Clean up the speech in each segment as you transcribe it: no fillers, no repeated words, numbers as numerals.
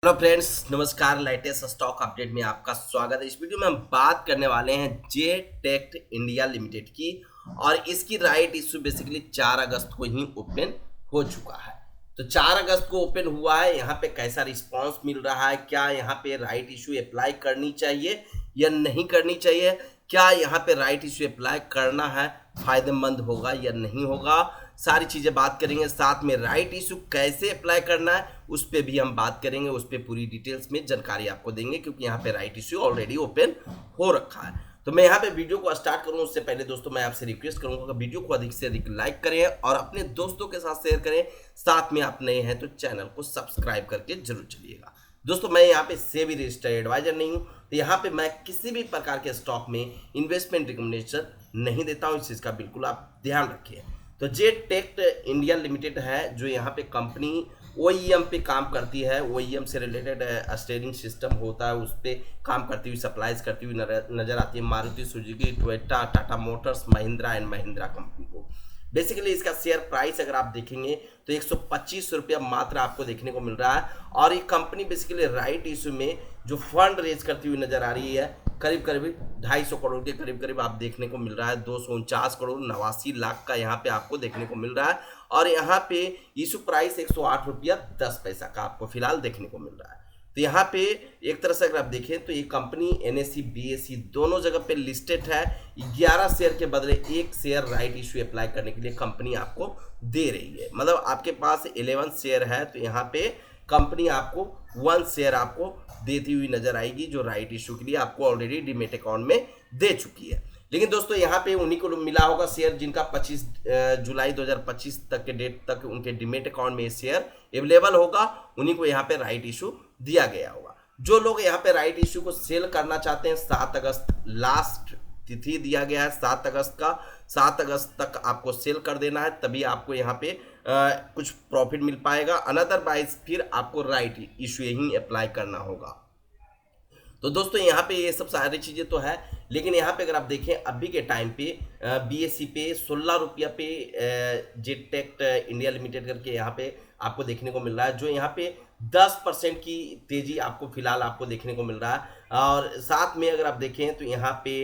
Hello friends, नमस्कार। Latest stock update में आपका स्वागत है। इस वीडियो में हम बात करने वाले हैं जे टेक इंडिया लिमिटेड की। और इसकी राइट इश्यू बेसिकली 4 अगस्त को ही ओपन हो चुका है। तो 4 अगस्त को ओपन हुआ है। यहाँ पे कैसा रिस्पांस मिल रहा है, क्या यहाँ पे राइट इश्यू अप्लाई करनी चाहिए या नहीं करनी चाहिए, क्या यहाँ पे राइट इश्यू अप्लाई करना है फायदेमंद होगा या नहीं होगा, सारी चीजें बात करेंगे। साथ में राइट इशू कैसे अप्लाई करना है उस पर भी हम बात करेंगे, उस पर पूरी डिटेल्स में जानकारी आपको देंगे, क्योंकि यहाँ पे राइट इशू ऑलरेडी ओपन हो रखा है। तो मैं यहाँ पे वीडियो को स्टार्ट करूँ उससे पहले दोस्तों मैं आपसे रिक्वेस्ट करूंगा कि वीडियो को अधिक से अधिक लाइक करें और अपने दोस्तों के साथ शेयर करें। साथ में आप नए हैं तो चैनल को सब्सक्राइब करके जरूर चलिएगा। दोस्तों मैं यहाँ पे सेबी रजिस्टर्ड एडवाइजर नहीं हूँ, तो यहाँ पे मैं किसी भी प्रकार के स्टॉक में इन्वेस्टमेंट रिकमेंडेशन नहीं देता हूँ। इस चीज़ का बिल्कुल आप ध्यान रखिए। तो जे टेक इंडिया लिमिटेड है जो यहाँ पे कंपनी ओईएम पे काम करती है। ओईएम से रिलेटेड स्टीयरिंग सिस्टम होता है, उस पर काम करती हुई सप्लाईज करती हुई नजर आती है Maruti Suzuki, Toyota, Tata Motors, Mahindra and Mahindra company को। बेसिकली इसका शेयर प्राइस अगर आप देखेंगे तो 125 रुपया मात्र आपको देखने को मिल रहा है। और ये कंपनी बेसिकली राइट इशू में जो फंड रेज करती हुई नजर आ रही है, करीब करीब 250 करोड़ के करीब करीब आप देखने को मिल रहा है। 249 करोड़ 89 लाख का यहाँ पे आपको देखने को मिल रहा है। और यहाँ पे इशू प्राइस 108 रुपया 10 पैसा का आपको फिलहाल देखने को मिल रहा है। तो यहाँ पे एक तरह से अगर आप देखें तो ये कंपनी एनएसई बीएसई दोनों जगह पे लिस्टेड है। 11 शेयर के बदले 1 शेयर राइट इशू अप्लाई करने के लिए कंपनी आपको दे रही है। मतलब आपके पास 11 शेयर है तो यहाँ पे कंपनी आपको 1 शेयर आपको देती हुई नजर आएगी, जो राइट इशू के लिए आपको ऑलरेडी डीमेट अकाउंट में दे चुकी है। लेकिन दोस्तों यहाँ पे उन्हीं को मिला होगा शेयर जिनका 25 जुलाई 2025 तक के डेट तक उनके डीमेट अकाउंट में शेयर अवेलेबल होगा, उन्हीं को यहाँ पे राइट इशू दिया गया होगा। जो लोग यहाँ पे राइट इशू को सेल करना चाहते हैं, 7 अगस्त लास्ट तिथि दिया गया है। 7 अगस्त का 7 अगस्त तक आपको सेल कर देना है, तभी आपको यहाँ पे कुछ प्रॉफिट मिल पाएगा। अनदरवाइज फिर आपको राइट इशू ही अप्लाई करना होगा। तो दोस्तों यहाँ पे ये सब सारी चीज़ें तो है, लेकिन यहाँ पे अगर आप देखें अभी के टाइम पे बीएसई पे 16 रुपया पे जेटेक्ट इंडिया लिमिटेड करके यहाँ पे आपको देखने को मिल रहा है, जो यहाँ पे 10% की तेजी आपको फिलहाल आपको देखने को मिल रहा है। और साथ में अगर आप देखें तो यहाँ पे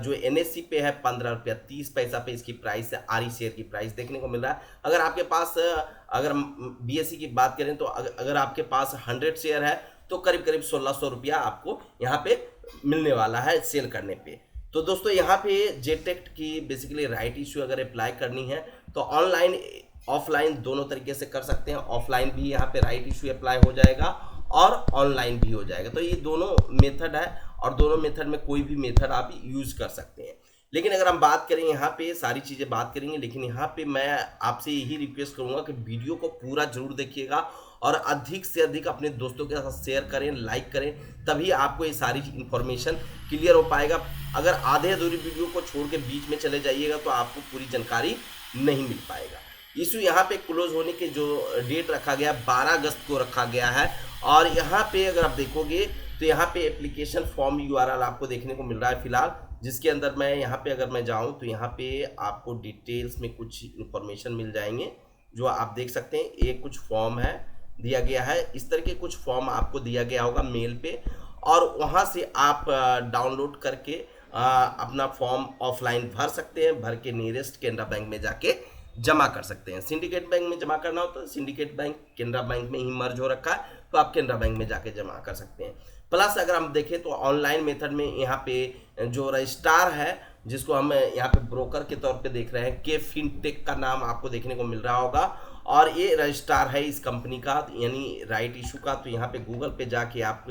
जो एनएससी पे है 15 रुपया 30 पैसा पे इसकी प्राइस है, आरी शेयर की प्राइस देखने को मिल रहा है। अगर आपके पास अगर बीएसई की बात करें तो अगर आपके पास 100 शेयर है तो करीब करीब 1600 रुपया आपको यहाँ पे मिलने वाला है सेल करने पे। तो दोस्तों यहाँ पे जेटेक्ट की बेसिकली राइट इशू अगर अप्लाई करनी है तो ऑनलाइन ऑफलाइन दोनों तरीके से कर सकते हैं। ऑफलाइन भी यहाँ पे राइट इशू अप्लाई हो जाएगा और ऑनलाइन भी हो जाएगा। तो ये दोनों मेथड है और दोनों मेथड में कोई भी मेथड आप यूज कर सकते हैं। लेकिन अगर हम बात करें यहाँ पे सारी चीज़ें बात करेंगे, लेकिन यहाँ पे मैं आपसे यही रिक्वेस्ट करूँगा कि वीडियो को पूरा जरूर देखिएगा और अधिक से अधिक अपने दोस्तों के साथ शेयर करें, लाइक करें, तभी आपको ये सारी इन्फॉर्मेशन क्लियर हो पाएगा। अगर आधे अधूरी वीडियो को छोड़ के बीच में चले जाइएगा तो आपको पूरी जानकारी नहीं मिल पाएगा। इशू यहाँ पे क्लोज होने के जो डेट रखा गया 12 अगस्त को रखा गया है। और यहाँ पे अगर आप देखोगे तो यहाँ पे एप्लीकेशन फॉर्म यूआरएल आपको देखने को मिल रहा है फिलहाल, जिसके अंदर मैं यहाँ पे अगर मैं जाऊँ तो यहाँ पे आपको डिटेल्स में कुछ इन्फॉर्मेशन मिल जाएंगे जो आप देख सकते हैं। एक कुछ फॉर्म है दिया गया है, इस तरह के कुछ फॉर्म आपको दिया गया होगा मेल पे, और वहाँ से आप डाउनलोड करके अपना फॉर्म ऑफलाइन भर सकते हैं, भर के नियरेस्ट केनरा बैंक में जाके जमा कर सकते हैं। सिंडिकेट बैंक में जमा करना हो तो सिंडिकेट बैंक केनरा बैंक में ही मर्ज हो रखा है, तो आप केनरा बैंक में जाके जमा कर सकते हैं। प्लस अगर हम देखें तो ऑनलाइन मेथड में यहाँ पे जो रजिस्ट्रार है, जिसको हम यहाँ पे ब्रोकर के तौर पे देख रहे हैं, के फिनटेक का नाम आपको देखने को मिल रहा होगा, और ये रजिस्ट्रार है इस कंपनी का यानी राइट इशू का। तो यहाँ पे गूगल पे जाके आप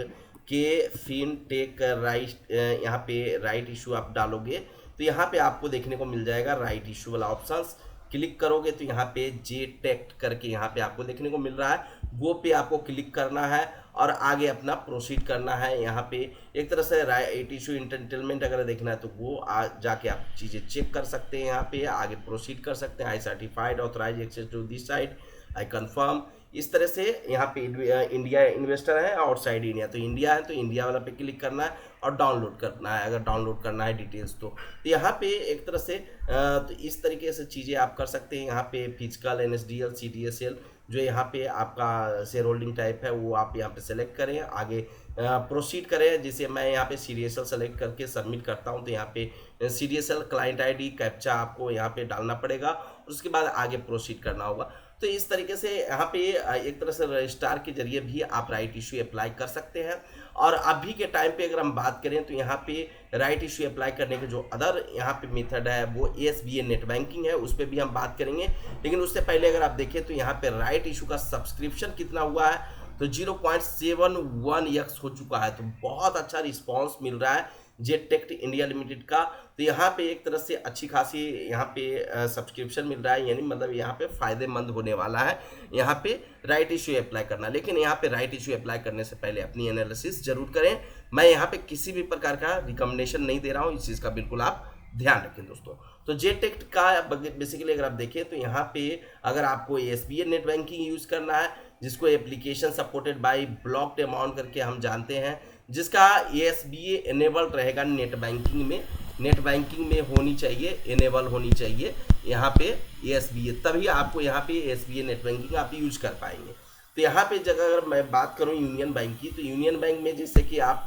के फिनटेक राइट यहाँ पे राइट इशू आप डालोगे तो यहाँ पे आपको देखने को मिल जाएगा राइट इशू वाला ऑप्शंस। क्लिक करोगे तो यहाँ पे जे टेक करके यहाँ पे आपको देखने को मिल रहा है, वो पे आपको क्लिक करना है और आगे अपना प्रोसीड करना है। यहाँ पे एक तरह से राइट इशू इंटेंटेलमेंट अगर देखना है तो वो जाके आप चीज़ें चेक कर सकते हैं। यहाँ पे आगे प्रोसीड कर सकते हैं। I certified authorize access to this site, I confirm, इस तरह से यहाँ पे इंडिया इन्वेस्टर है, आउटसाइड इंडिया तो इंडिया है, तो इंडिया वाला पे क्लिक करना है और डाउनलोड करना है अगर डाउनलोड करना है डिटेल्स। तो यहाँ पे एक तरह से तो इस तरीके से चीज़ें आप कर सकते हैं। यहाँ पे फिजिकल, एनएसडीएल, सीडीएसएल जो यहाँ पे आपका शेयर होल्डिंग टाइप है वो आप यहाँ पे सेलेक्ट करें, आगे प्रोसीड करें। जिसे मैं यहाँ पे सीडीएसएल सेलेक्ट करके सबमिट करता हूँ, तो यहाँ पे सीडीएसएल क्लाइंट आईडी कैप्चा आपको यहाँ पे डालना पड़ेगा, उसके बाद आगे प्रोसीड करना होगा। तो इस तरीके से यहाँ पे एक तरह से रजिस्ट्रार के जरिए भी आप राइट इशू अप्लाई कर सकते हैं। और अभी के टाइम पे अगर हम बात करें तो यहाँ पे राइट इशू अप्लाई करने के जो अदर यहाँ पे मेथड है वो एसबीए नेट बैंकिंग है, उस पर भी हम बात करेंगे। लेकिन उससे पहले अगर आप देखें तो यहाँ पे राइट इशू का सब्सक्रिप्शन कितना हुआ है, तो 0.71x हो चुका है। तो बहुत अच्छा रिस्पॉन्स मिल रहा है जेटेक्ट इंडिया लिमिटेड का। तो यहाँ पे एक तरह से अच्छी खासी यहाँ पे सब्सक्रिप्शन मिल रहा है, यानी मतलब यहाँ पे फायदेमंद होने वाला है यहाँ पे राइट इशू अप्लाई करना। लेकिन यहाँ पे राइट इशू अप्लाई करने से पहले अपनी एनालिसिस जरूर करें। मैं यहाँ पे किसी भी प्रकार का रिकमेंडेशन नहीं दे रहा हूँ, इस चीज़ का बिल्कुल आप ध्यान रखें दोस्तों। तो जेटेक्ट का बेसिकली अगर आप देखें तो यहाँ पे अगर आपको एसबीए नेट बैंकिंग यूज़ करना है, जिसको application supported by blocked amount करके हम जानते हैं, जिसका एसबीए एनेबल्ड रहेगा नेट बैंकिंग में होनी चाहिए, एनेबल होनी चाहिए यहाँ पे एसबीए, तभी आपको यहाँ पे एसबीए नेट बैंकिंग आप यूज कर पाएंगे। तो यहाँ पे जगह अगर मैं बात करूँ यूनियन बैंक की, तो यूनियन बैंक में जैसे कि आप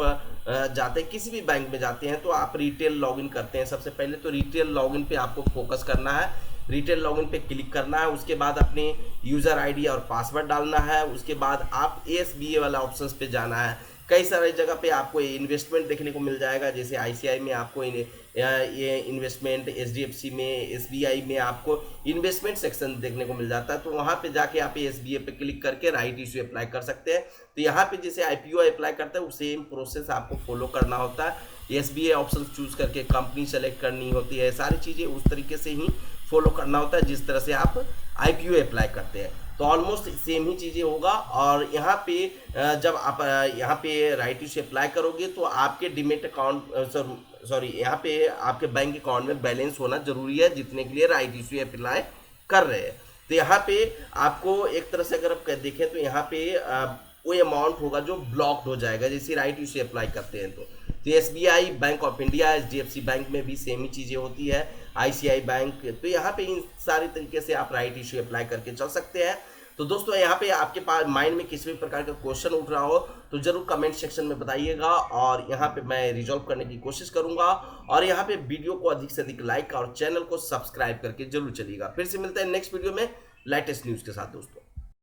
जाते हैं किसी भी बैंक में जाते हैं तो आप रिटेल लॉगिन करते हैं। सबसे पहले तो रिटेल लॉगिन पे आपको फोकस करना है, रिटेल लॉगिन पे क्लिक करना है, उसके बाद अपने यूज़र आईडी और पासवर्ड डालना है, उसके बाद आप एसबीए वाला ऑप्शंस पे जाना है। कई सारे जगह पे आपको इन्वेस्टमेंट देखने को मिल जाएगा, जैसे आईसीआई में आपको ये इन्वेस्टमेंट, एचडीएफसी में, एसबीआई में आपको इन्वेस्टमेंट सेक्शन देखने को मिल जाता है। तो वहाँ पे जाके आप एसबीए पे क्लिक करके राइट इशू अप्लाई कर सकते हैं। तो यहाँ पे जैसे आईपीओ अप्लाई करते हैं सेम प्रोसेस आपको फॉलो करना होता है। एसबीए ऑप्शन चूज करके कंपनी सेलेक्ट करनी होती है, सारी चीज़ें उस तरीके से ही फॉलो करना होता है जिस तरह से आप आईपीओ अप्लाई करते हैं। तो ऑलमोस्ट सेम ही चीज़ें होगा। और यहाँ पे जब आप यहाँ पे राइट इशू अप्लाई करोगे तो आपके डीमेट अकाउंट यहाँ पे आपके बैंक अकाउंट में बैलेंस होना जरूरी है, जितने के लिए राइट इशू अप्लाई कर रहे हैं। तो यहाँ पे आपको एक तरह से अगर आप देखें तो यहाँ पे वो अमाउंट होगा जो ब्लॉक्ड हो जाएगा जैसे राइट इशू अप्लाई करते हैं। तो SBI, bank of India, HDFC bank में भी सेम ही चीज़ें होती है, आईसीआई बैंक। तो यहाँ पे इन सारी तरीके से आप राइट इशू अप्लाई करके चल सकते हैं। तो दोस्तों यहाँ पे आपके पास माइंड में किसी भी प्रकार का क्वेश्चन उठ रहा हो तो जरूर कमेंट सेक्शन में बताइएगा, और यहाँ पे मैं रिजॉल्व करने की कोशिश करूंगा। और यहाँ पे वीडियो को अधिक से अधिक लाइक और चैनल को सब्सक्राइब करके जरूर चलिएगा। फिर से मिलते हैं नेक्स्ट वीडियो में लेटेस्ट न्यूज़ के साथ दोस्तों।